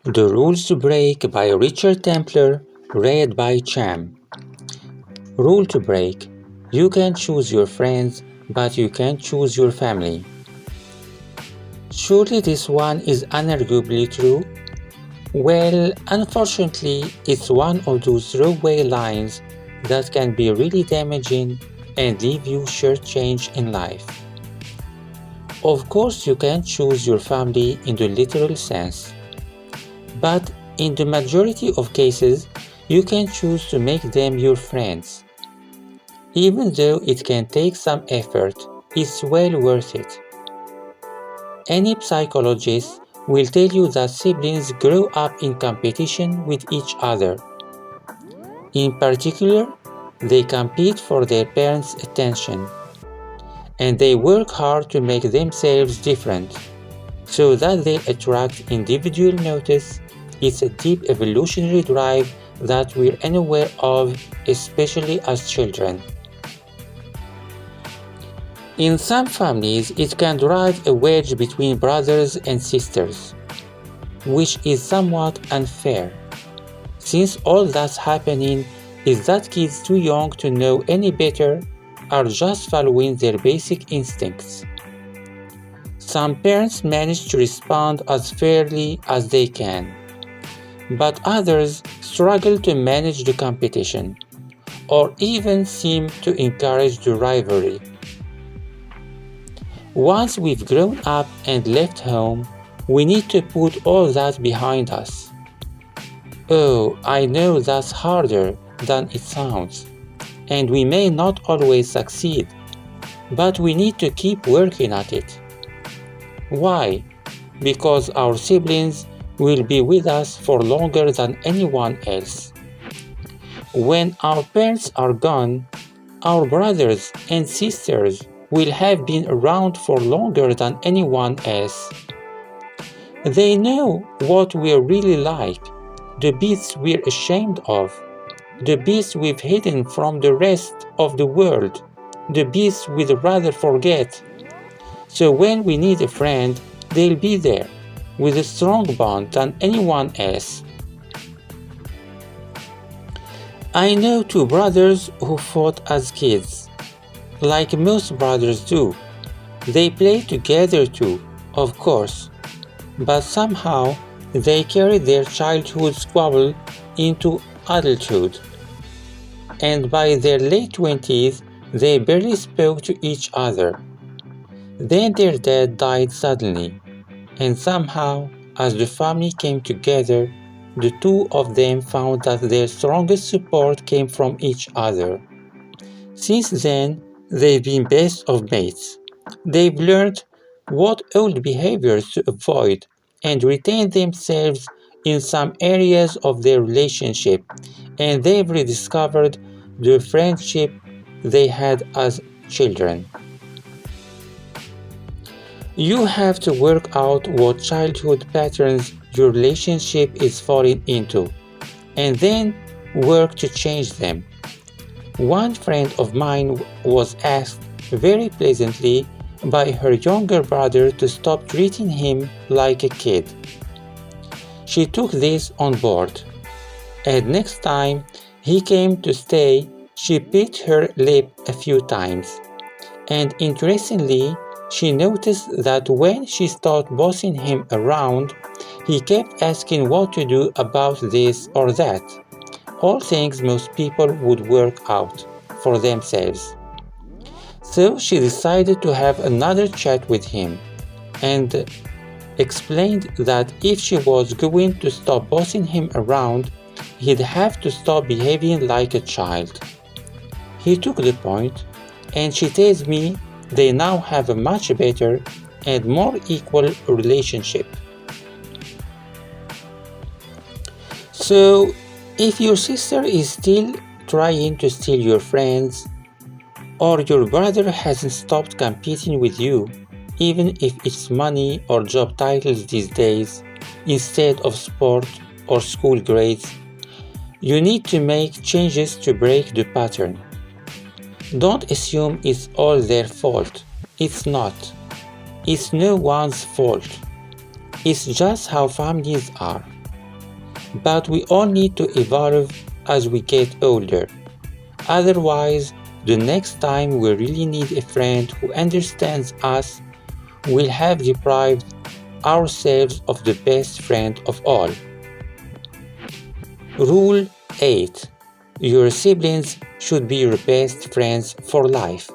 The Rules to Break by Richard Templar, read by Cham. Rule to break. You can choose your friends, but you can't choose your family. Surely this one is unarguably true? Well, unfortunately, it's one of those throwaway lines that can be really damaging and leave you shortchanged in life. Of course, you can choose your family in the literal sense. But in the majority of cases, you can choose to make them your friends. Even though it can take some effort, it's well worth it. Any psychologist will tell you that siblings grow up in competition with each other. In particular, they compete for their parents' attention, and they work hard to make themselves different, so that they attract individual notice. It's a deep evolutionary drive that we're unaware of, especially as children. In some families, it can drive a wedge between brothers and sisters, which is somewhat unfair, since all that's happening is that kids too young to know any better are just following their basic instincts. Some parents manage to respond as fairly as they can, but others struggle to manage the competition, or even seem to encourage the rivalry. Once we've grown up and left home, we need to put all that behind us. Oh, I know that's harder than it sounds, and we may not always succeed, but we need to keep working at it. Why? Because our siblings will be with us for longer than anyone else. When our parents are gone, our brothers and sisters will have been around for longer than anyone else. They know what we're really like, the bits we're ashamed of, the bits we've hidden from the rest of the world, the bits we'd rather forget. So when we need a friend, they'll be there, with a strong bond than anyone else. I know two brothers who fought as kids. Like most brothers do. They play together too, of course, but somehow they carried their childhood squabble into adulthood. And by their late 20s, they barely spoke to each other. Then their dad died suddenly, and somehow, as the family came together, the two of them found that their strongest support came from each other. Since then, they've been best of mates. They've learned what old behaviors to avoid and retain themselves in some areas of their relationship, and they've rediscovered the friendship they had as children. You have to work out what childhood patterns your relationship is falling into, and then work to change them. One friend of mine was asked very pleasantly by her younger brother to stop treating him like a kid. She took this on board, and next time he came to stay, she bit her lip a few times. And interestingly, she noticed that when she started bossing him around, he kept asking what to do about this or that. All things most people would work out for themselves. So she decided to have another chat with him and explained that if she was going to stop bossing him around, he'd have to stop behaving like a child. He took the point, and she tells me they now have a much better and more equal relationship. So, if your sister is still trying to steal your friends, or your brother hasn't stopped competing with you, even if it's money or job titles these days, instead of sport or school grades, you need to make changes to break the pattern. Don't assume it's all their fault. It's not. It's no one's fault. It's just how families are. But we all need to evolve as we get older. Otherwise, the next time we really need a friend who understands us, we'll have deprived ourselves of the best friend of all. Rule 8. Your siblings should be your best friends for life.